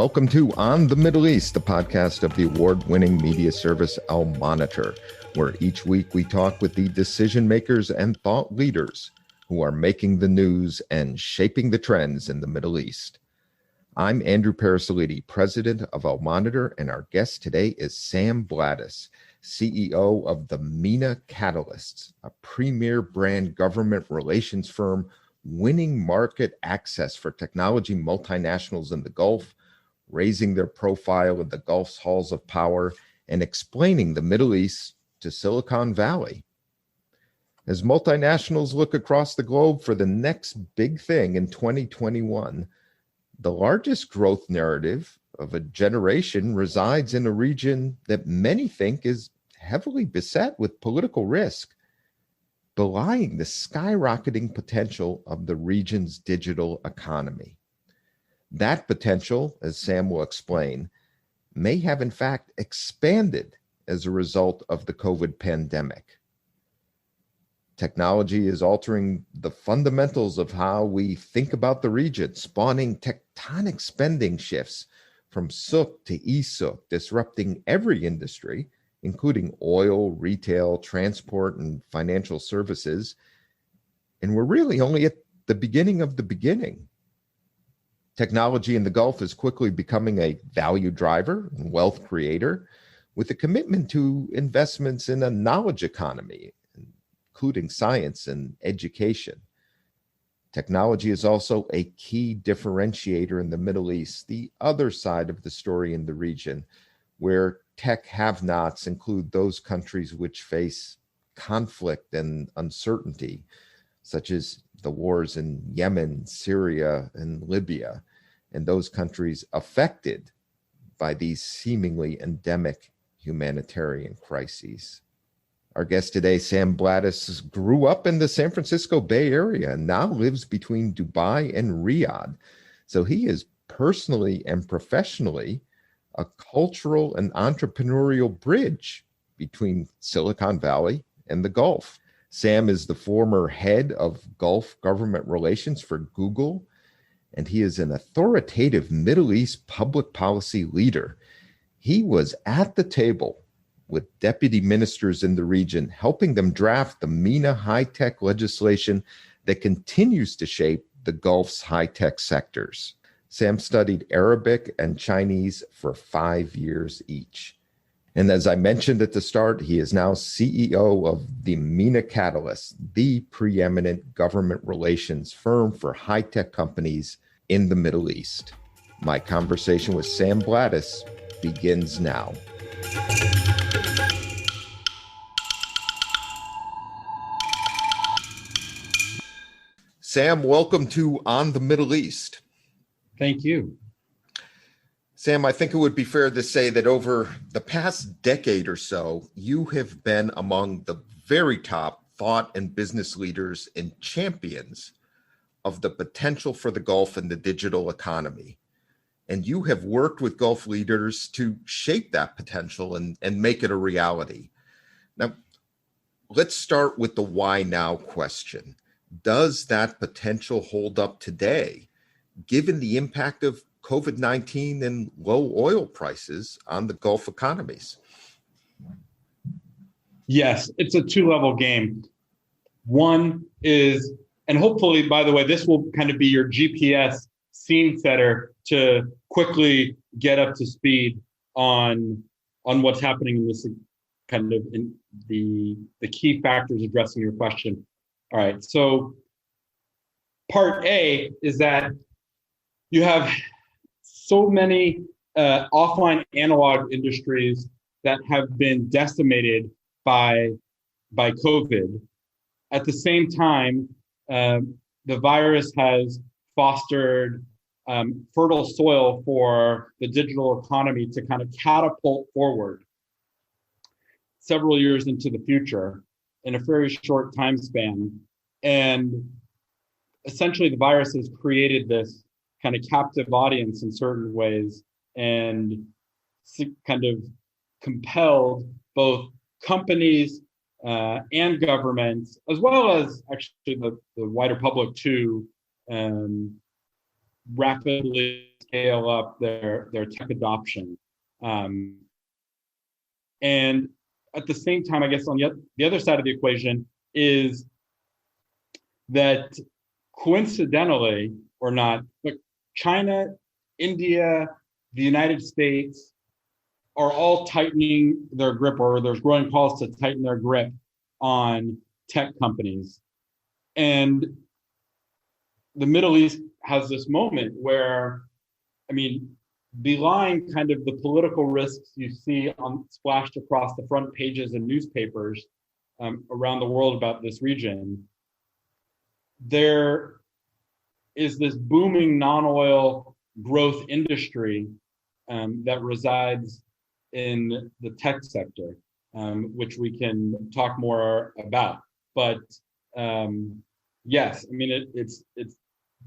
Welcome to On the Middle East, the podcast of the award-winning media service Al Monitor, where each week we talk with the decision makers and thought leaders who are making the news and shaping the trends in the Middle East. I'm Andrew Parasoliti, president of Al Monitor, and our guest today is Sam Blatteis, CEO of the MENA Catalysts, a premier brand government relations firm winning market access for technology multinationals in the Gulf, raising their profile in the Gulf's halls of power, and explaining the Middle East to Silicon Valley. As multinationals look across the globe for the next big thing in 2021, the largest growth narrative of a generation resides in a region that many think is heavily beset with political risk, belying the skyrocketing potential of the region's digital economy. That potential, as Sam will explain, may have in fact expanded as a result of the COVID pandemic. Technology is altering the fundamentals of how we think about the region, spawning tectonic spending shifts from souk to e-souk, disrupting every industry, including oil, retail, transport, and financial services. And we're really only at the beginning of the beginning. Technology in the Gulf is quickly becoming a value driver and wealth creator, with a commitment to investments in a knowledge economy, including science and education. Technology is also a key differentiator in the Middle East, the other side of the story in the region, where tech have-nots include those countries which face conflict and uncertainty, such as the wars in Yemen, Syria, and Libya, and those countries affected by these seemingly endemic humanitarian crises. Our guest today, Sam Blatteis, grew up in the San Francisco Bay Area and now lives between Dubai and Riyadh. So he is personally and professionally a cultural and entrepreneurial bridge between Silicon Valley and the Gulf. Sam is the former head of Gulf government relations for Google, and he is an authoritative Middle East public policy leader. He was at the table with deputy ministers in the region, helping them draft the MENA high-tech legislation that continues to shape the Gulf's high-tech sectors. Sam studied Arabic and Chinese for 5 years each. And as I mentioned at the start, he is now CEO of the MENA Catalyst, the preeminent government relations firm for high-tech companies in the Middle East. My conversation with Sam Blatteis begins now. Sam, welcome to On the Middle East. Thank you. Sam, I think it would be fair to say that over the past decade or so, you have been among the very top thought and business leaders and champions of the potential for the Gulf and the digital economy. And you have worked with Gulf leaders to shape that potential and make it a reality. Now, let's start with the why now question. Does that potential hold up today, given the impact of COVID-19 and low oil prices on the Gulf economies? Yes, it's a two-level game. One is, and hopefully, by the way, this will kind of be your GPS scene setter to quickly get up to speed on what's happening in this kind of in the key factors addressing your question. All right, so part A is that you have so many offline analog industries that have been decimated by COVID. At the same time, the virus has fostered fertile soil for the digital economy to kind of catapult forward several years into the future in a very short time span. And essentially, the virus has created this kind of captive audience in certain ways and kind of compelled both companies and governments, as well as actually the wider public, to rapidly scale up their tech adoption. And at the same time, I guess on the other side of the equation is that coincidentally or not, but China, India, the United States are all tightening their grip, or there's growing calls to tighten their grip on tech companies. And the Middle East has this moment where, I mean, belying kind of the political risks you see splashed across the front pages of newspapers around the world about this region, there is this booming non-oil growth industry that resides in the tech sector, which we can talk more about. But yes, I mean, it's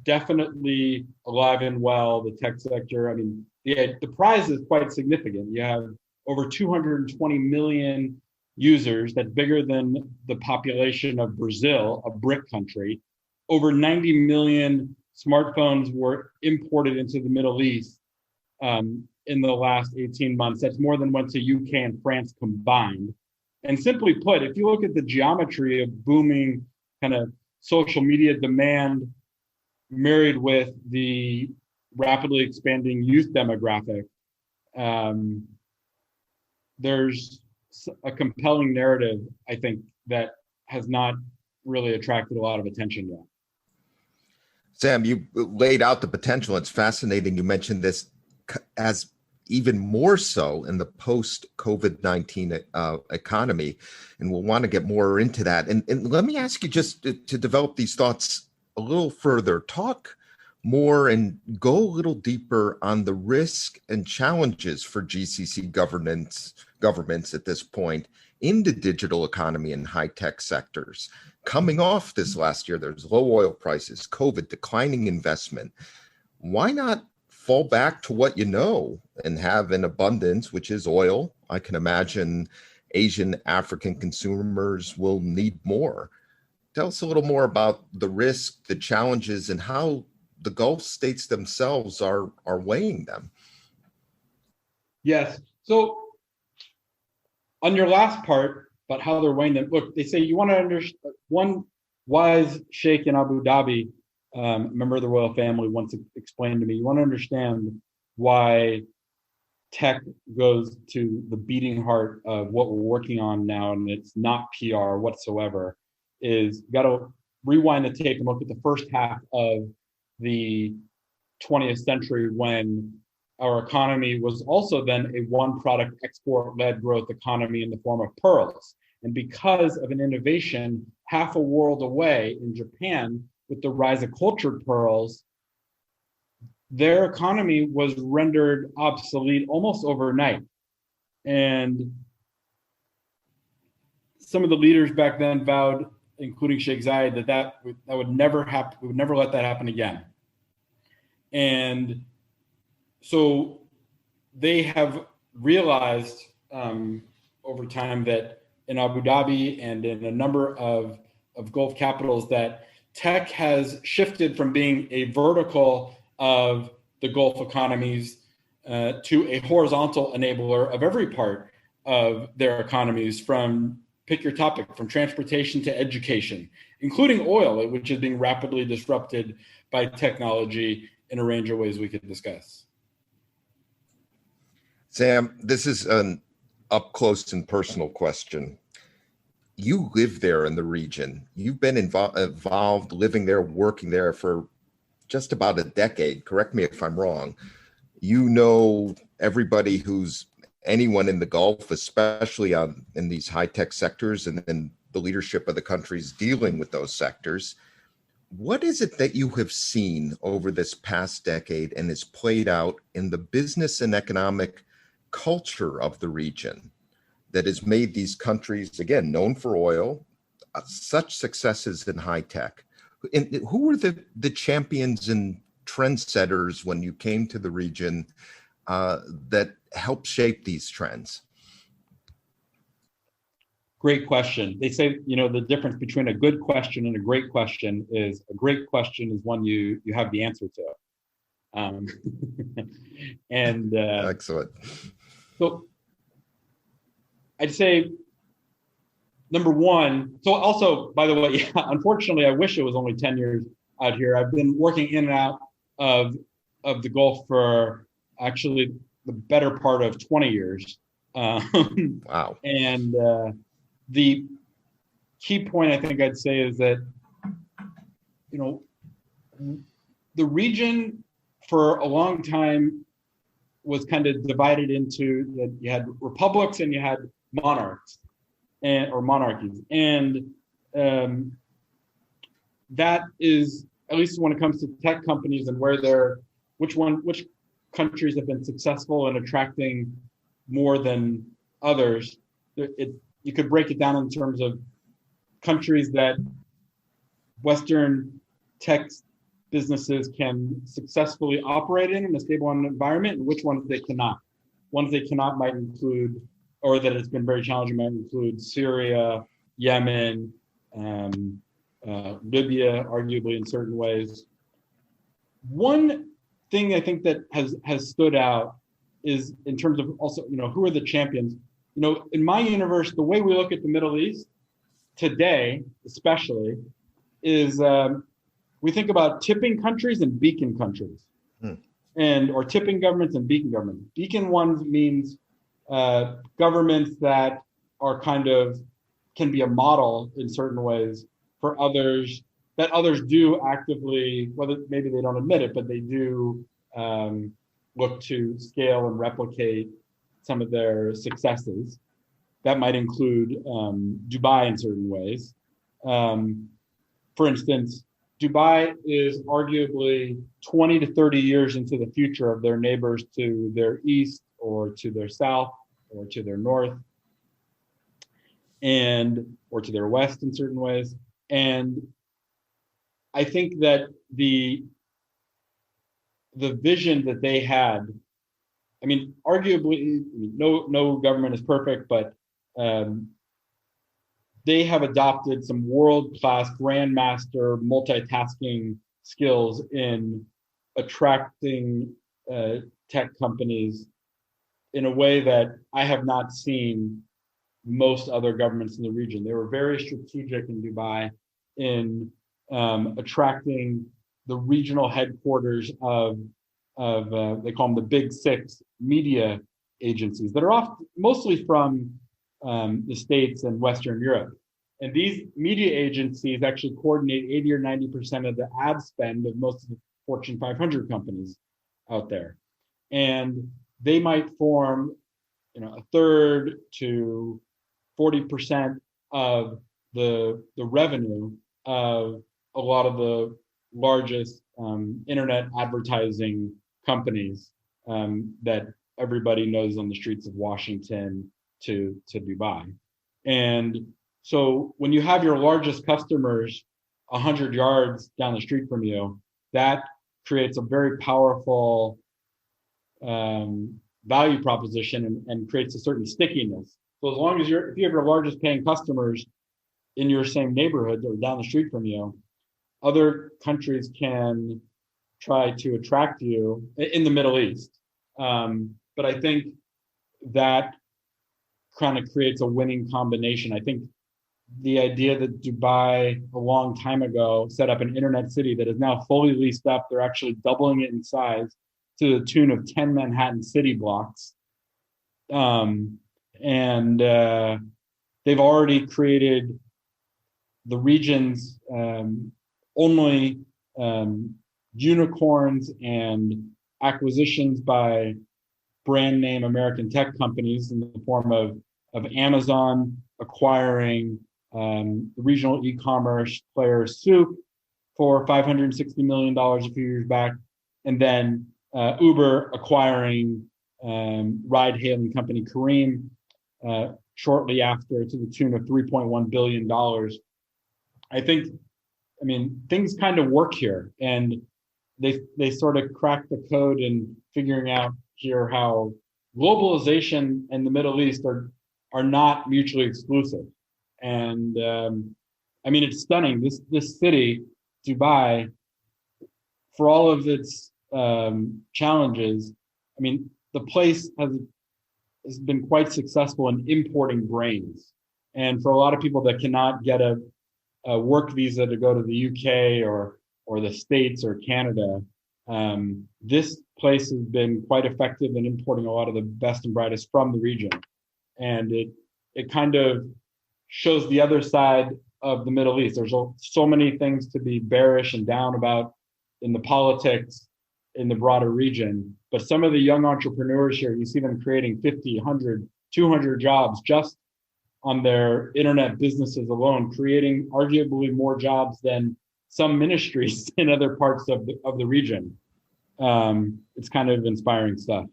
definitely alive and well, the tech sector. I mean, the prize is quite significant. You have over 220 million users. That's bigger than the population of Brazil, a BRIC country. Over 90 million smartphones were imported into the Middle East in the last 18 months. That's more than went to UK and France combined. And simply put, if you look at the geometry of booming kind of social media demand married with the rapidly expanding youth demographic, there's a compelling narrative, I think, that has not really attracted a lot of attention yet. Sam, you laid out the potential. It's fascinating. You mentioned this as even more so in the post-COVID-19 economy, and we'll want to get more into that. And let me ask you just to develop these thoughts a little further. Talk more and go a little deeper on the risk and challenges for GCC governments at this point in the digital economy and high-tech sectors. Coming off this last year, there's low oil prices, COVID, declining investment. Why not fall back to what you know and have an abundance, which is oil? I can imagine Asian, African consumers will need more. Tell us a little more about the risk, the challenges, and how the Gulf states themselves are weighing them. Yes. So on your last part about how they're weighing them, look, they say you want to understand. One wise sheikh in Abu Dhabi, a member of the royal family, once explained to me, you want to understand why tech goes to the beating heart of what we're working on now, and it's not PR whatsoever, is you got to rewind the tape and look at the first half of the 20th century, when our economy was also then a one product export led growth economy in the form of pearls. And because of an innovation half a world away in Japan with the rise of cultured pearls, their economy was rendered obsolete almost overnight. And some of the leaders back then vowed, including Sheikh Zayed, that would never happen. We would never let that happen again. And so they have realized over time that in Abu Dhabi and in a number of Gulf capitals that tech has shifted from being a vertical of the Gulf economies to a horizontal enabler of every part of their economies, from pick your topic, from transportation to education, including oil, which is being rapidly disrupted by technology in a range of ways we could discuss. Sam, this is an up close and personal question. You live there in the region. You've been involved living there, working there for just about a decade. Correct me if I'm wrong. You know everybody who's anyone in the Gulf, especially in these high-tech sectors and the leadership of the countries dealing with those sectors. What is it that you have seen over this past decade and has played out in the business and economic culture of the region that has made these countries, again, known for oil, such successes in high tech? And who were the champions and trendsetters when you came to the region that helped shape these trends? Great question. They say, the difference between a good question and a great question is a great question is one you have the answer to. Um, and Excellent. so I'd say number one. So also, by the way, yeah, unfortunately, I wish it was only 10 years out here. I've been working in and out of the Gulf for actually the better part of 20 years. Wow. And the key point I think I'd say is that, you know, the region for a long time was kind of divided into that you had republics and you had monarchs or monarchies. And that is, at least when it comes to tech companies and which countries have been successful in attracting more than others. You could break it down in terms of countries that Western tech businesses can successfully operate in a stable environment, and which ones they cannot. Ones they cannot might include, or that it's been very challenging, might include Syria, Yemen, Libya, arguably in certain ways. One thing I think that has stood out is in terms of also, who are the champions? In my universe, the way we look at the Middle East today, especially, is we think about tipping countries and beacon countries, or tipping governments and beacon governments. Beacon ones means governments that are can be a model in certain ways for others, that others do actively, whether maybe they don't admit it, but they do look to scale and replicate some of their successes. That might include Dubai in certain ways. For instance, Dubai is arguably 20 to 30 years into the future of their neighbors to their east or to their south or to their north or to their west in certain ways. And I think that the vision that they had, arguably no government is perfect, but they have adopted some world-class grandmaster multitasking skills in attracting tech companies in a way that I have not seen most other governments in the region. They were very strategic in Dubai in attracting the regional headquarters of they call them the Big Six media agencies that are mostly from the States and Western Europe. And these media agencies actually coordinate 80 or 90% of the ad spend of most of the Fortune 500 companies out there. And they might form, a third to 40% of the revenue of a lot of the largest internet advertising companies that everybody knows on the streets of Washington to Dubai. And so when you have your largest customers 100 yards down the street from you, that creates a very powerful value proposition and creates a certain stickiness. So as long as if you have your largest paying customers in your same neighborhood or down the street from you, other countries can try to attract you in the Middle East. But I think that kind of creates a winning combination. I think the idea that Dubai a long time ago set up an internet city that is now fully leased up, they're actually doubling it in size to the tune of 10 Manhattan city blocks. And they've already created the region's only unicorns and acquisitions by brand name American tech companies in the form of Amazon acquiring the regional e-commerce player Souq for $560 million a few years back, and then Uber acquiring ride-hailing company Careem shortly after to the tune of $3.1 billion. I think, things kind of work here, and they sort of crack the code in figuring out here how globalization and the Middle East are not mutually exclusive. And it's stunning. This city, Dubai, for all of its challenges, I mean, the place has been quite successful in importing brains. And for a lot of people that cannot get a work visa to go to the UK or the States or Canada, this place has been quite effective in importing a lot of the best and brightest from the region. And it kind of shows the other side of the Middle East. There's so many things to be bearish and down about in the politics in the broader region. But some of the young entrepreneurs here, you see them creating 50, 100, 200 jobs just on their internet businesses alone, creating arguably more jobs than some ministries in other parts of the region. It's kind of inspiring stuff.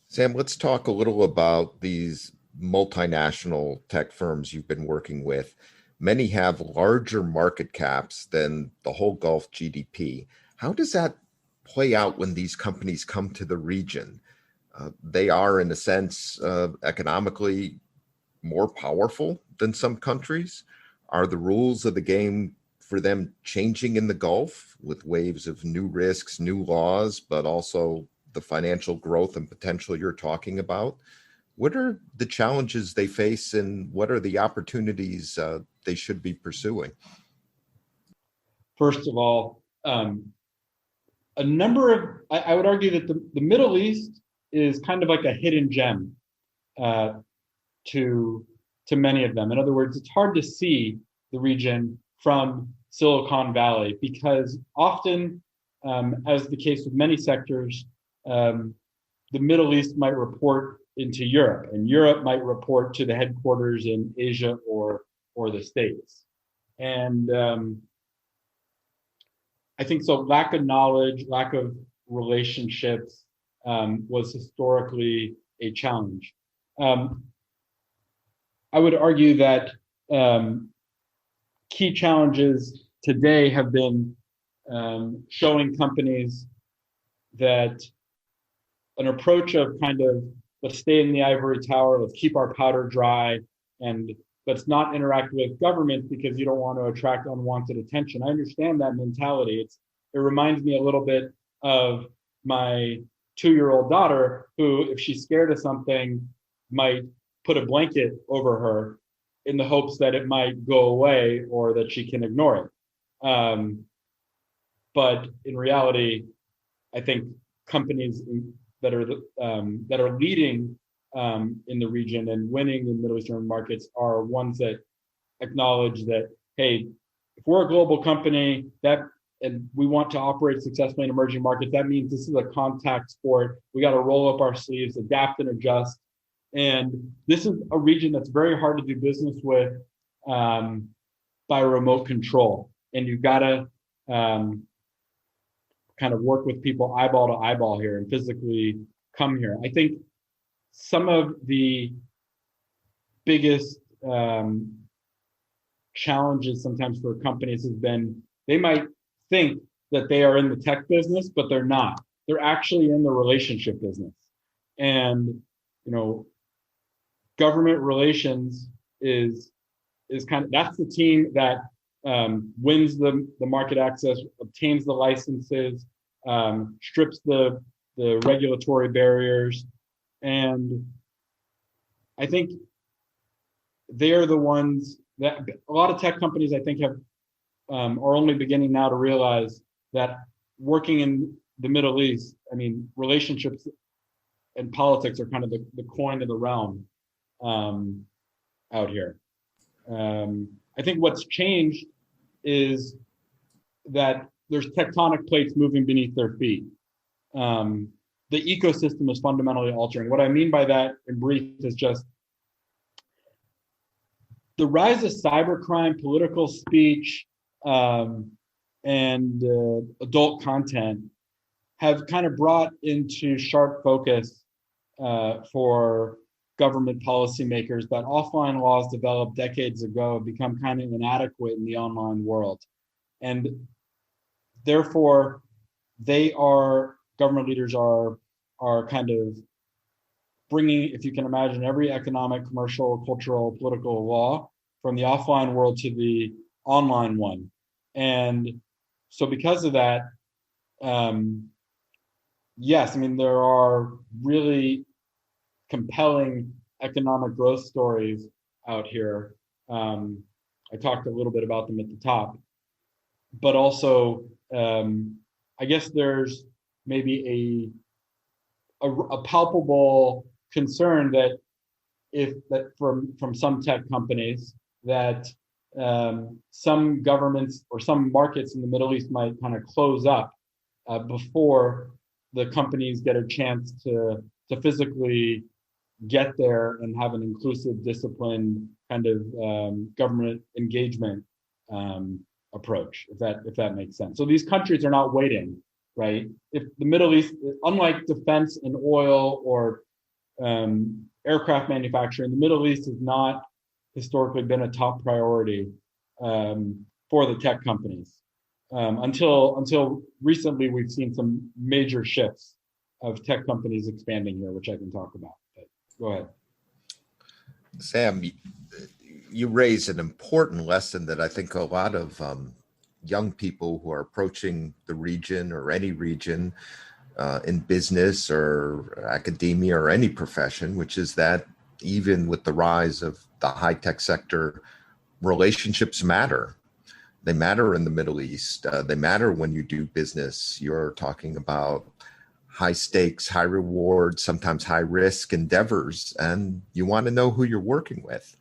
Sam, let's talk a little about these multinational tech firms you've been working with. Many have larger market caps than the whole Gulf GDP. How does that play out when these companies come to the region? They are, in a sense, economically more powerful than some countries. Are the rules of the game for them changing in the Gulf with waves of new risks, new laws, but also the financial growth and potential you're talking about? What are the challenges they face, and what are the opportunities they should be pursuing? First of all, a number of, I would argue that the Middle East is kind of like a hidden gem to many of them. In other words, it's hard to see the region from Silicon Valley because often, as the case with many sectors, the Middle East might report into Europe, and Europe might report to the headquarters in Asia or the States. And I think so. Lack of knowledge, lack of relationships was historically a challenge. I would argue that key challenges today have been showing companies that an approach of kind of let's stay in the ivory tower, let's keep our powder dry, and let's not interact with government because you don't want to attract unwanted attention. I understand that mentality. It reminds me a little bit of my 2-year-old daughter who, if she's scared of something, might put a blanket over her in the hopes that it might go away or that she can ignore it. But in reality, I think companies that are leading in the region and winning in Middle Eastern markets are ones that acknowledge that, hey, if we're a global company and we want to operate successfully in emerging markets, that means this is a contact sport. We got to roll up our sleeves, adapt and adjust. And this is a region that's very hard to do business with by remote control. And you've got to kind of work with people eyeball to eyeball here and physically come here. I think some of the biggest challenges sometimes for companies has been they might think that they are in the tech business, but they're not. They're actually in the relationship business. And, government relations is kind of, that's the team that wins the market access, obtains the licenses, strips the regulatory barriers. And I think they're the ones that a lot of tech companies, I think, are only beginning now to realize that working in the Middle East, I mean, relationships and politics are kind of the coin of the realm out here. I think what's changed is that there's tectonic plates moving beneath their feet. The ecosystem is fundamentally altering. What I mean by that in brief is just the rise of cybercrime, political speech, and adult content have kind of brought into sharp focus for government policymakers that offline laws developed decades ago have become kind of inadequate in the online world. And therefore, government leaders are kind of bringing, if you can imagine, every economic, commercial, cultural, political law from the offline world to the online one. And so because of that, yes, I mean, there are really compelling economic growth stories out here. I talked a little bit about them at the top, but also, I guess there's maybe a palpable concern that if that from some tech companies that some governments or some markets in the Middle East might kind of close up before the companies get a chance to physically get there and have an inclusive, disciplined kind of government engagement approach, if that makes sense. So these countries are not waiting, right? If the Middle East, unlike defense and oil or aircraft manufacturing, the Middle East has not historically been a top priority for the tech companies. Until recently, we've seen some major shifts of tech companies expanding here, which I can talk about. But go ahead. Sam, you raise an important lesson that I think a lot of young people who are approaching the region or any region in business or academia or any profession, which is that even with the rise of the high-tech sector, relationships matter. They matter in the Middle East. They matter when you do business. You're talking about high stakes, high reward, sometimes high risk endeavors, and you want to know who you're working with.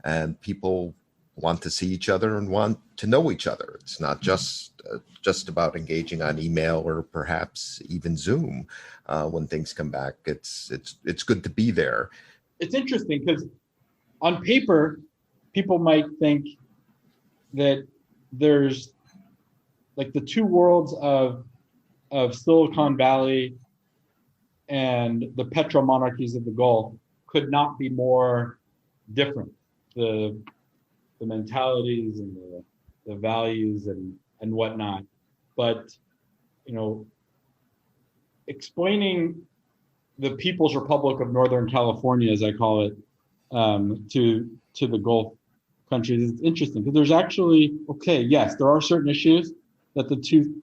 And people want to see each other and want to know each other. It's not just about engaging on email or perhaps even Zoom when things come back. It's good to be there. It's interesting because on paper, people might think that there's like the two worlds of Silicon Valley and the petromonarchies of the Gulf could not be more different. The mentalities and the values and whatnot. But, you know, explaining the People's Republic of Northern California, as I call it, to the Gulf countries, it's interesting because there's actually, okay, yes, there are certain issues that the two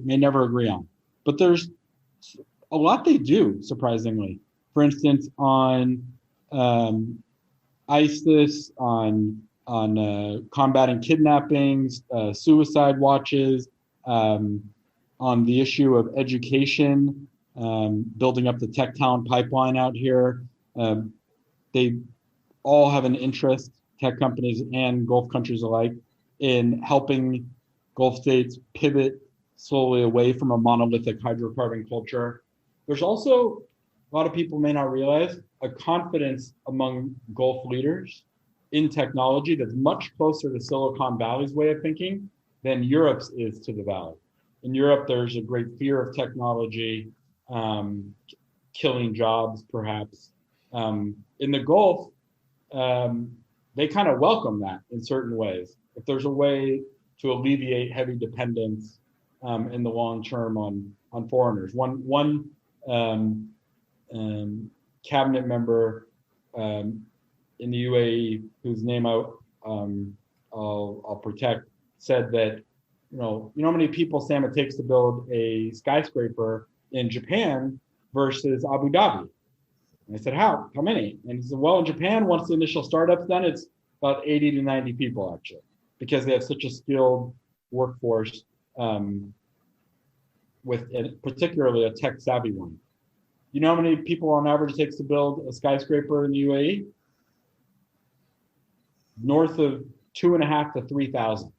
may never agree on, but there's a lot they do, surprisingly. For instance, on ISIS, on combating kidnappings, suicide watches, on the issue of education, building up the tech talent pipeline out here. They all have an interest, tech companies and Gulf countries alike, in helping Gulf states pivot slowly away from a monolithic hydrocarbon culture. There's also, a lot of people may not realize, a confidence among Gulf leaders in technology that's much closer to Silicon Valley's way of thinking than Europe's is to the Valley. In Europe, there's a great fear of technology, killing jobs, perhaps. In the Gulf, they kind of welcome that in certain ways. If there's a way to alleviate heavy dependence in the long term on foreigners. One cabinet member in the UAE, whose name I'll protect, said that, you know how many people, Sam, it takes to build a skyscraper in Japan versus Abu Dhabi? And I said, how many? And he said, well, in Japan, once the initial startup's done, it's about 80 to 90 people, actually, because they have such a skilled workforce, with particularly a tech savvy one. You know how many people on average it takes to build a skyscraper in the UAE? North of 2,500 to 3,000.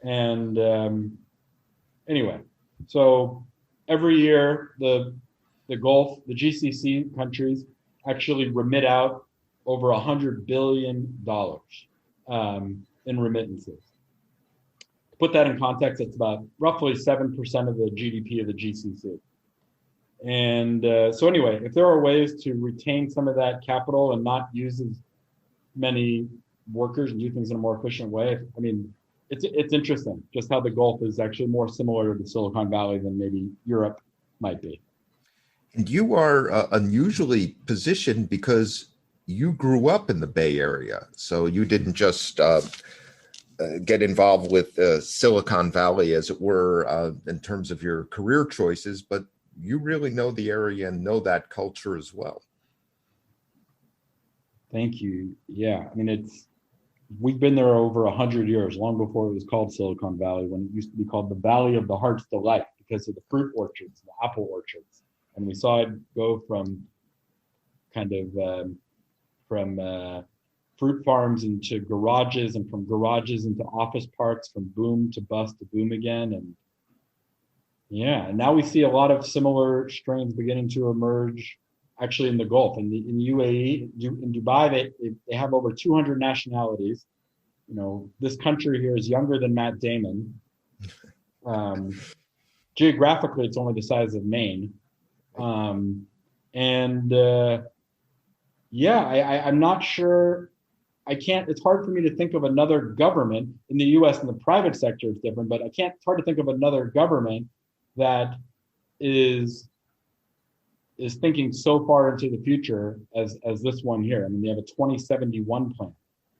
And anyway, so every year the Gulf, the GCC countries actually remit out over $100 billion in remittances. To put that in context, it's about roughly 7% of the GDP of the GCC. And so anyway, if there are ways to retain some of that capital and not use as many workers and do things in a more efficient way, I mean, it's interesting just how the Gulf is actually more similar to Silicon Valley than maybe Europe might be. And you are unusually positioned because you grew up in the Bay Area. So you didn't just get involved with Silicon Valley, as it were, in terms of your career choices, but you really know the area and know that culture as well. Thank you. Yeah, I mean, we've been there over 100 years, long before it was called Silicon Valley, when it used to be called the Valley of the Heart's Delight because of the fruit orchards, the apple orchards. And we saw it go from kind of fruit farms into garages, and from garages into office parks, from boom to bust to boom again. And yeah, and now we see a lot of similar strains beginning to emerge actually in the Gulf. In UAE, in Dubai, they have over 200 nationalities. You know, this country here is younger than Matt Damon. Geographically, it's only the size of Maine. I'm not sure. It's hard for me to think of another government in the US, in the private sector is different, but it's hard to think of another government that is thinking so far into the future as this one here. I mean, they have a 2071 plan,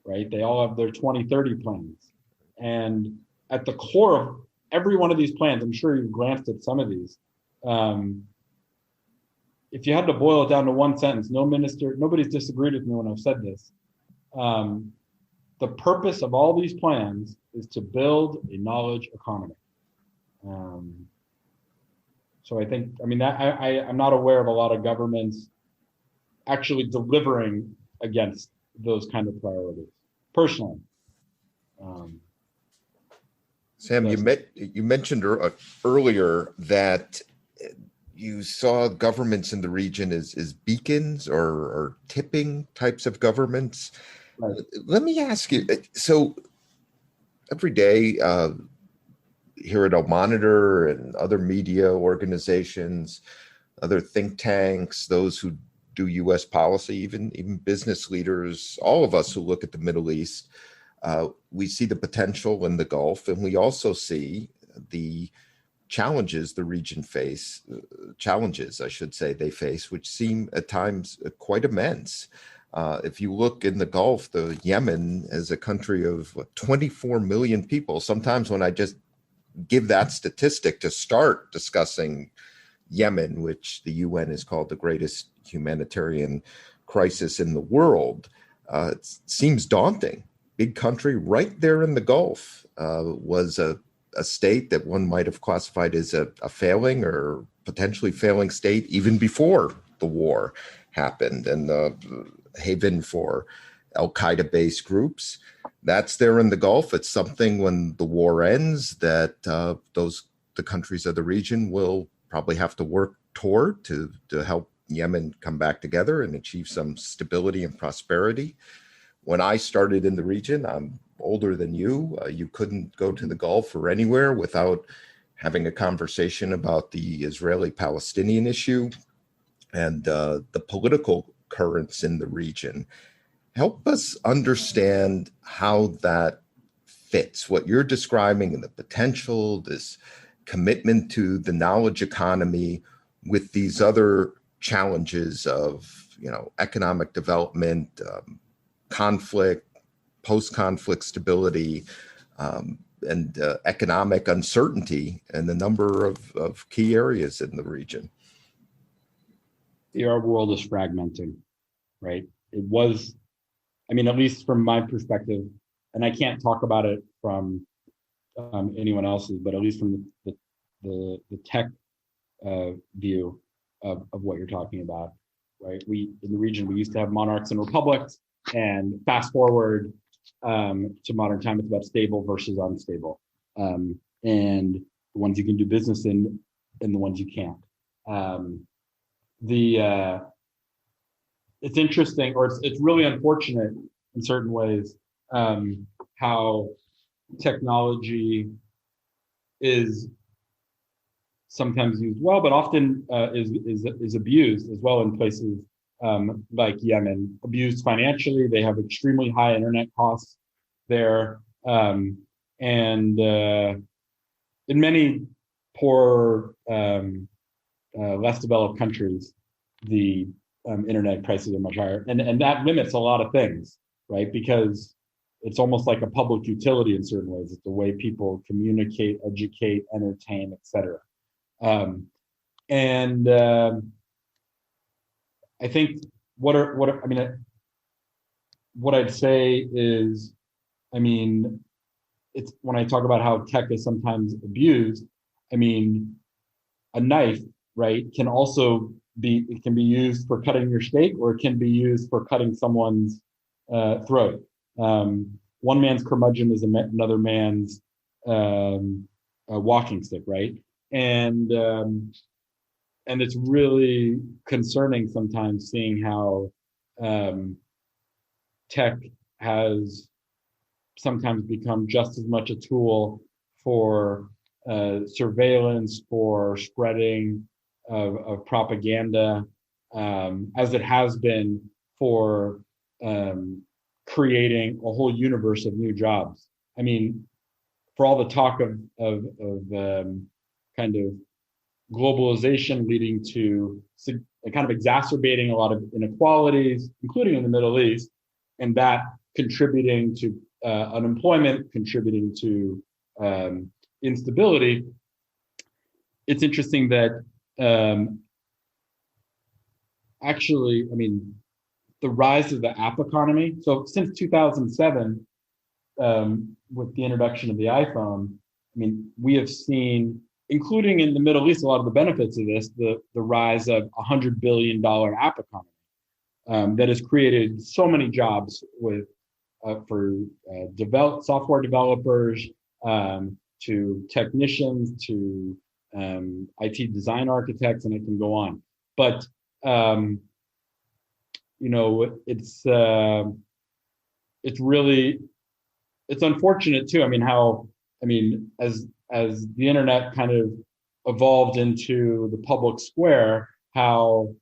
right? They all have their 2030 plans. And at the core of every one of these plans, I'm sure you've glanced at some of these. If you had to boil it down to one sentence, nobody's disagreed with me when I've said this. The purpose of all these plans is to build a knowledge economy. So I'm not aware of a lot of governments actually delivering against those kind of priorities, personally. Sam, you mentioned earlier that you saw governments in the region as beacons or tipping types of governments. Right. Let me ask you, so every day here at Al Monitor and other media organizations, other think tanks, those who do U.S. policy, even business leaders, all of us who look at the Middle East, we see the potential in the Gulf, and we also see the challenges the region they face, which seem at times quite immense. If you look in the Gulf, the Yemen is a country of 24 million people. Sometimes when I just give that statistic to start discussing Yemen, which the UN has called the greatest humanitarian crisis in the world, it seems daunting. Big country right there in the Gulf, was a state that one might have classified as a failing or potentially failing state even before the war happened, and the haven for Al-Qaeda based groups. That's there in the Gulf. It's something when the war ends that the countries of the region will probably have to work toward to help Yemen come back together and achieve some stability and prosperity. When I started in the region, I'm older than you. You couldn't go to the Gulf or anywhere without having a conversation about the Israeli-Palestinian issue and the political currents in the region. Help us understand how that fits, what you're describing and the potential, this commitment to the knowledge economy with these other challenges of, economic development, conflict, post-conflict stability, and economic uncertainty in a number of key areas in the region. The Arab world is fragmenting, right? It was, at least from my perspective, and I can't talk about it from anyone else's, but at least from the tech view of what you're talking about, right? In the region, we used to have monarchs and republics, and fast forward to modern time, it's about stable versus unstable, and the ones you can do business in and the ones you can't. It's interesting, or it's really unfortunate in certain ways, how technology is sometimes used well, but often is abused as well in places like Yemen. Abused financially. They have extremely high internet costs there, and in many poor, less developed countries, the internet prices are much higher, and that limits a lot of things, right? Because it's almost like a public utility in certain ways. It's the way people communicate, educate, entertain, etc. And I think what I'd say is, I mean, it's when I talk about how tech is sometimes abused, I mean, a knife, right, can also be, it can be used for cutting your steak, or it can be used for cutting someone's throat. One man's curmudgeon is another man's walking stick, right? And it's really concerning sometimes seeing how tech has sometimes become just as much a tool for surveillance, for spreading of propaganda, as it has been for creating a whole universe of new jobs. I mean, for all the talk of kind of globalization leading to kind of exacerbating a lot of inequalities, including in the Middle East, and that contributing to unemployment, contributing to instability. It's interesting that actually, I mean, the rise of the app economy. So since 2007, with the introduction of the iPhone, I mean, we have seen, including in the Middle East, a lot of the benefits of this, the rise of $100 billion app economy that has created so many jobs with for software developers, to technicians, to IT design architects, and it can go on. But you know, it's really, it's unfortunate too. I mean, as the internet kind of evolved into the public square, how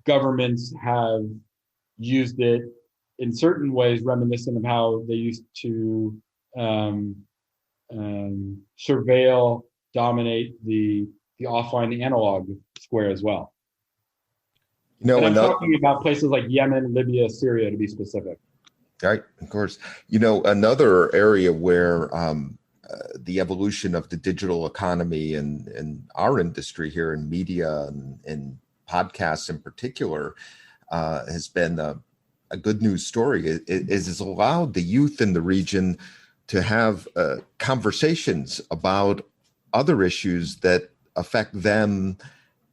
governments have used it in certain ways reminiscent of how they used to surveil, dominate the offline, the analog square as well. You know, and I'm talking about places like Yemen, Libya, Syria, to be specific. Right, of course. You know, another area where the evolution of the digital economy and our industry here in media and podcasts in particular has been a good news story is allowed the youth in the region to have conversations about other issues that affect them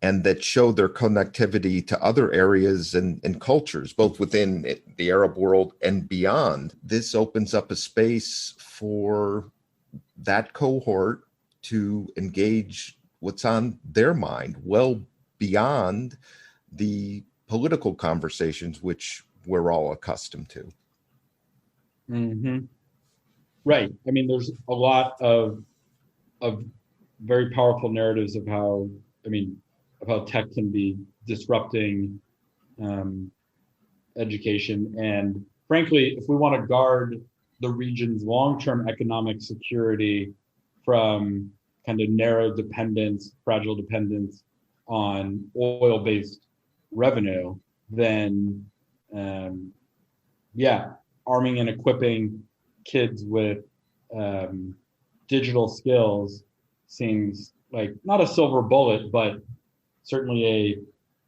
and that show their connectivity to other areas and cultures, both within the Arab world and beyond. This opens up a space for that cohort to engage what's on their mind, well beyond the political conversations which we're all accustomed to. Mm-hmm. Right. I mean, there's a lot of very powerful narratives of how tech can be disrupting education. And frankly, if we want to guard the region's long-term economic security from kind of narrow dependence, fragile dependence on oil-based revenue, then arming and equipping kids with digital skills seems like not a silver bullet, but certainly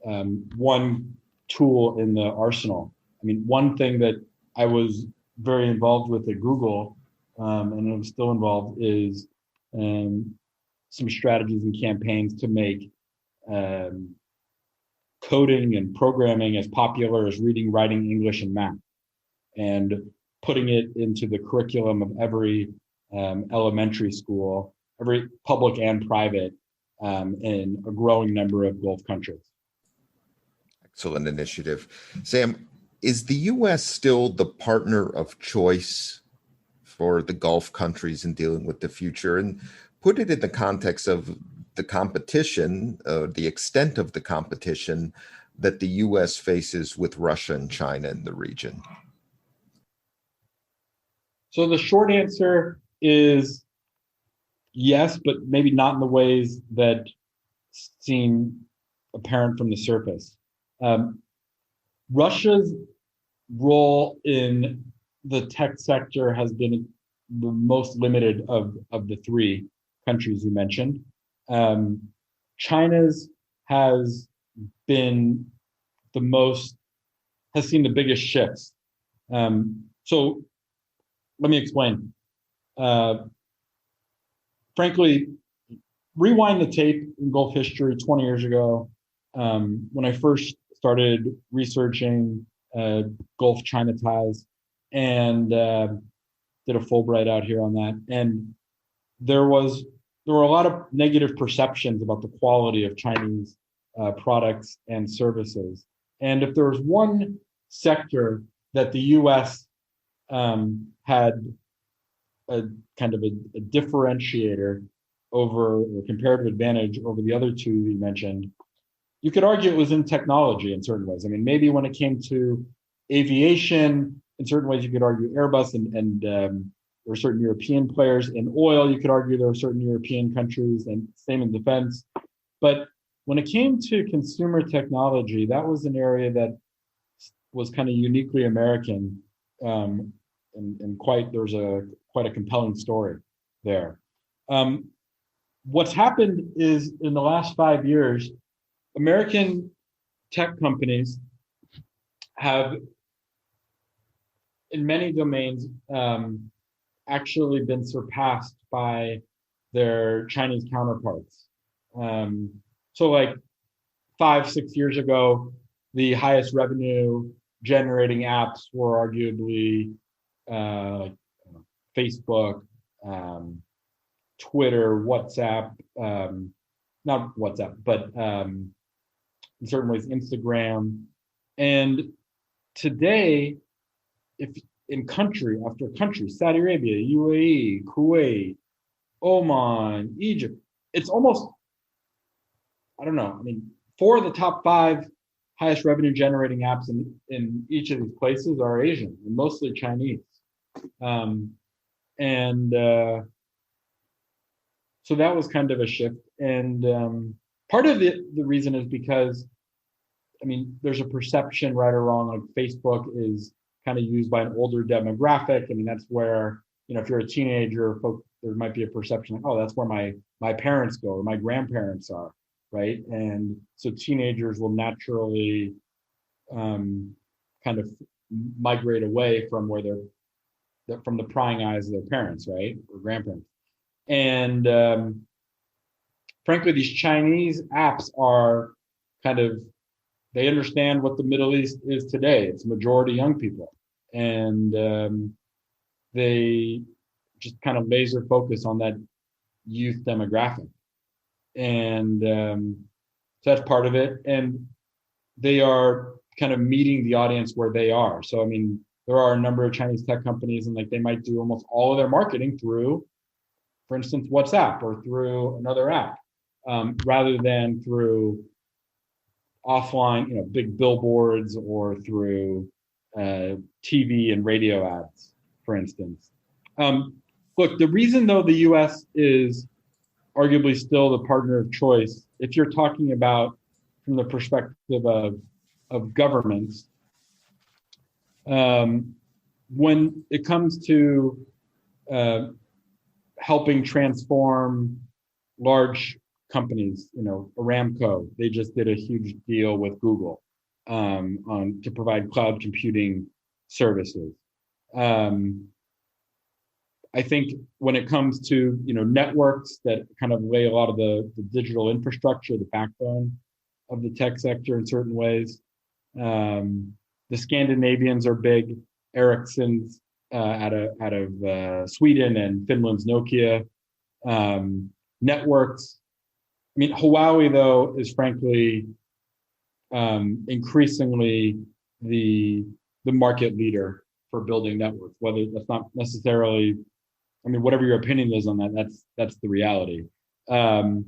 a one tool in the arsenal. I mean, one thing that I was very involved with at Google, and I'm still involved, is some strategies and campaigns to make coding and programming as popular as reading, writing, English, and math, and putting it into the curriculum of every elementary school, every public and private, in a growing number of Gulf countries. Excellent initiative. Sam, is the U.S. still the partner of choice for the Gulf countries in dealing with the future? And put it in the context of the competition, the extent of the competition that the U.S. faces with Russia and China in the region. So the short answer is yes, but maybe not in the ways that seem apparent from the surface. Russia's role in the tech sector has been the most limited of the three countries you mentioned. China's has been has seen the biggest shifts. So let me explain. Frankly, rewind the tape in Gulf history 20 years ago, when I first started researching Gulf China ties and did a Fulbright out here on that. And there were a lot of negative perceptions about the quality of Chinese products and services. And if there was one sector that the U.S. Had a kind of a differentiator over, a comparative advantage over the other two you mentioned, you could argue it was in technology in certain ways. I mean, maybe when it came to aviation, in certain ways you could argue Airbus, and there were certain European players. In oil, you could argue there were certain European countries, and same in defense. But when it came to consumer technology, that was an area that was kind of uniquely American, and there was quite a compelling story there. What's happened is in the last 5 years, American tech companies have, in many domains, actually been surpassed by their Chinese counterparts. So like 5-6 years ago, the highest revenue generating apps were arguably like Facebook, Twitter, WhatsApp, not WhatsApp, but in certain ways, Instagram. And today, if in country after country, Saudi Arabia, UAE, Kuwait, Oman, Egypt, it's almost, I don't know, I mean, 4 of the top 5 highest revenue generating apps in each of these places are Asian and mostly Chinese. So that was kind of a shift. And part of the reason is because, I mean, there's a perception, right or wrong, like Facebook is kind of used by an older demographic. I mean, that's where, if you're a teenager, there might be a perception like, oh, that's where my parents go or my grandparents are, right? And so teenagers will naturally kind of migrate away from from the prying eyes of their parents, right, or grandparents. And frankly, these Chinese apps are they understand what the Middle East is today. It's majority young people. And they just kind of laser focus on that youth demographic. And so that's part of it. And they are kind of meeting the audience where they are. So, I mean, there are a number of Chinese tech companies, and like they might do almost all of their marketing through, for instance, WhatsApp or through another app, rather than through offline, big billboards or through TV and radio ads, for instance. Look, the reason though the U.S. is arguably still the partner of choice, if you're talking about from the perspective of governments, when it comes to helping transform large companies, Aramco, they just did a huge deal with Google to provide cloud computing services. I think when it comes to networks that kind of lay a lot of the digital infrastructure, the backbone of the tech sector in certain ways, the Scandinavians are big. Ericsson's out of Sweden, and Finland's Nokia. Networks. I mean, Huawei though is frankly increasingly the market leader for building networks. Whether that's not necessarily, I mean, whatever your opinion is on that, that's the reality. I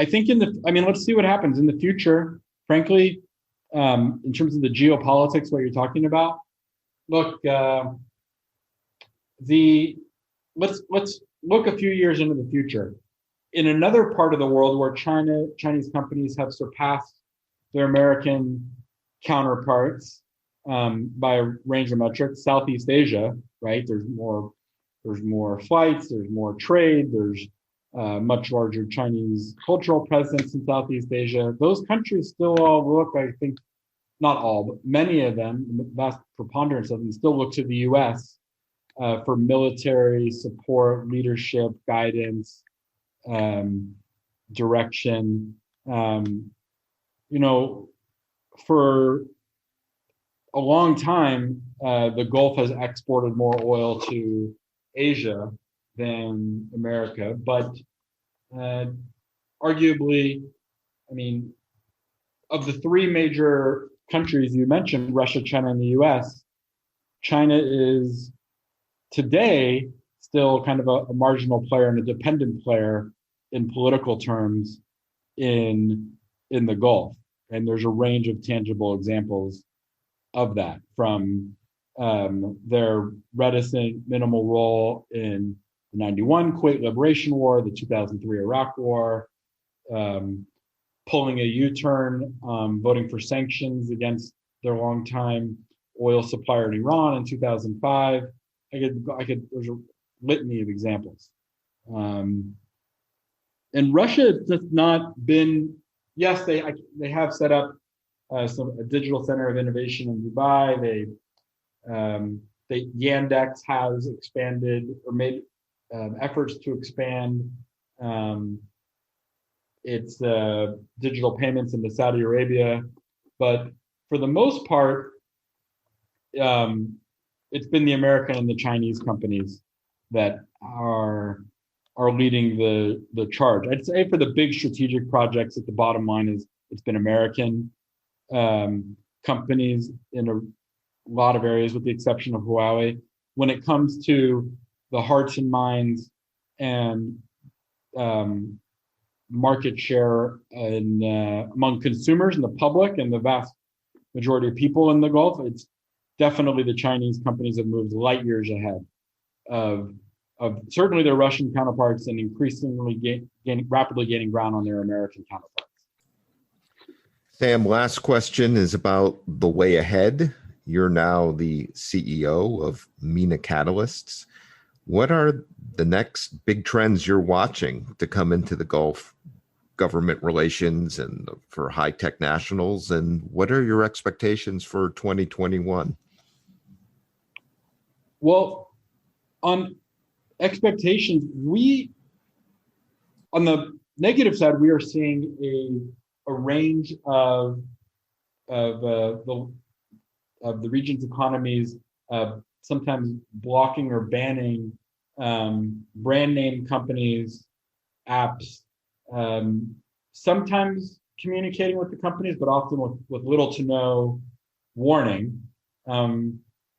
think let's see what happens in the future. Frankly, in terms of the geopolitics, what you're talking about, look, let's look a few years into the future. In another part of the world where Chinese companies have surpassed their American counterparts by a range of metrics. Southeast Asia, right? There's more flights, there's more trade, there's much larger Chinese cultural presence in Southeast Asia. Those countries still all look, I think, not all, but many of them, the vast preponderance of them, still look to the U.S. For military support, leadership, guidance, direction. For a long time, the Gulf has exported more oil to Asia than America, but arguably, of the three major countries you mentioned, Russia, China, and the US, China is today still kind of a marginal player and a dependent player in political terms in the Gulf. And there's a range of tangible examples of that, from their reticent minimal role in the 91 Kuwait Liberation War, the 2003 Iraq War, pulling a U-turn, voting for sanctions against their longtime oil supplier in Iran in 2005. There's a litany of examples. And Russia has not been, yes, they have set up a digital center of innovation in Dubai. Yandex has expanded or made efforts to expand its digital payments into Saudi Arabia, but for the most part, it's been the American and the Chinese companies that are leading the charge. I'd say for the big strategic projects, at the bottom line is it's been American companies in a lot of areas, with the exception of Huawei. When it comes to the hearts and minds and market share among consumers and the public and the vast majority of people in the Gulf, it's definitely the Chinese companies have moved light years ahead of certainly their Russian counterparts, and increasingly rapidly gaining ground on their American counterparts. Sam, last question is about the way ahead. You're now the CEO of MENA Catalysts. What are the next big trends you're watching to come into the Gulf government relations and for high-tech nationals? And what are your expectations for 2021? Well, on expectations, on the negative side, we are seeing a range of the region's economies sometimes blocking or banning brand name companies, apps, sometimes communicating with the companies, but often with little to no warning,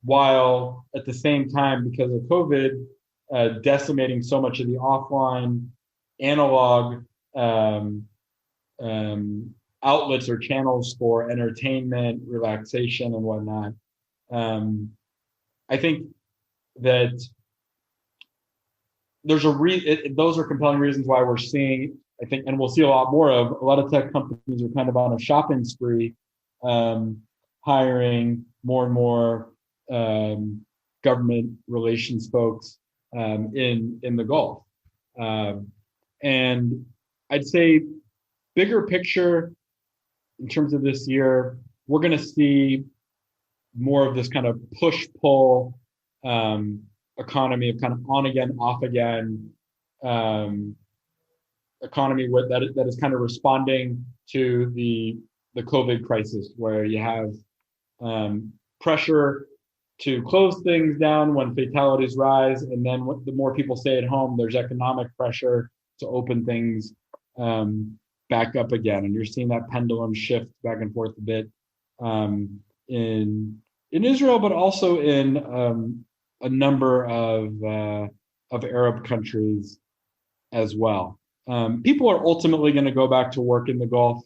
while at the same time, because of COVID, decimating so much of the offline analog outlets or channels for entertainment, relaxation, and whatnot. I think that there's those are compelling reasons why we're seeing, I think, and we'll see a lot more of, a lot of tech companies are kind of on a shopping spree, hiring more and more government relations folks in the Gulf. And I'd say bigger picture in terms of this year, we're going to see more of this kind of push-pull economy of kind of on again, off again economy that is kind of responding to the COVID crisis, where you have pressure to close things down when fatalities rise, and then the more people stay at home, there's economic pressure to open things back up again, and you're seeing that pendulum shift back and forth a bit in Israel, but also in a number of Arab countries as well. People are ultimately going to go back to work in the Gulf.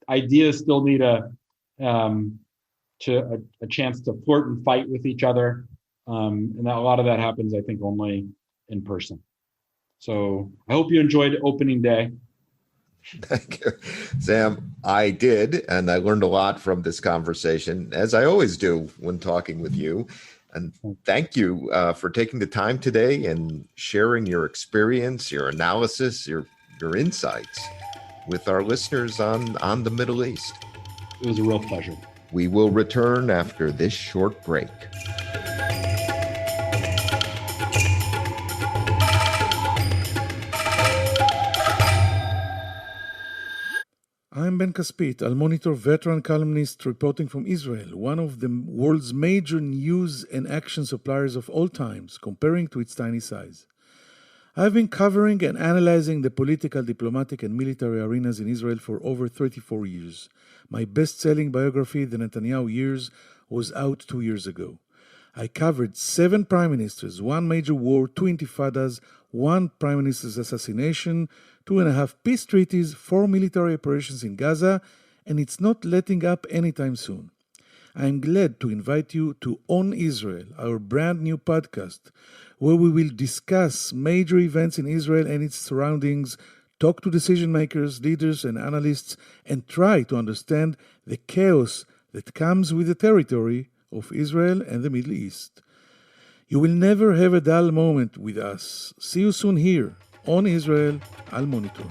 Ideas still need a chance to flirt and fight with each other, and a lot of that happens, I think, only in person. So I hope you enjoyed opening day. Thank you, Sam. I did, and I learned a lot from this conversation, as I always do when talking with you. And thank you for taking the time today and sharing your experience, your analysis, your insights with our listeners on the Middle East. It was a real pleasure. We will return after this short break. I'm Ben Caspit, Al Monitor veteran columnist reporting from Israel, one of the world's major news and action suppliers of all times, comparing to its tiny size. I've been covering and analyzing the political, diplomatic, and military arenas in Israel for over 34 years. My best-selling biography, The Netanyahu Years, was out 2 years ago. I covered 7 prime ministers, 1 major war, 2 intifadas, 1 prime minister's assassination, 2.5 peace treaties, 4 military operations in Gaza, and it's not letting up anytime soon. I am glad to invite you to On Israel, our brand new podcast, where we will discuss major events in Israel and its surroundings, talk to decision makers, leaders, and analysts, and try to understand the chaos that comes with the territory of Israel and the Middle East. You will never have a dull moment with us. See you soon here on Israel, Al Monitor.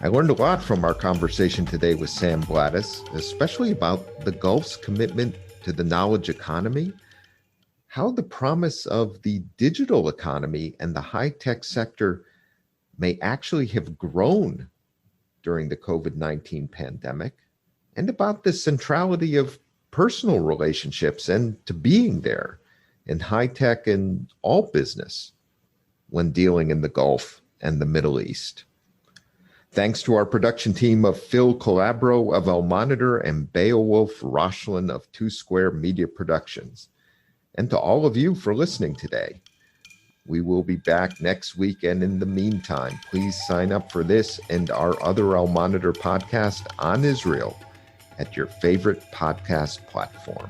I learned a lot from our conversation today with Sam Blatteis, especially about the Gulf's commitment to the knowledge economy, how the promise of the digital economy and the high-tech sector may actually have grown during the COVID-19 pandemic, and about the centrality of personal relationships and to being there in high-tech and all business when dealing in the Gulf and the Middle East. Thanks to our production team of Phil Calabro of El Monitor and Beowulf Rochlin of Two Square Media Productions, and to all of you for listening today. We will be back next week, and in the meantime, please sign up for this and our other El Monitor podcast on Israel at your favorite podcast platform.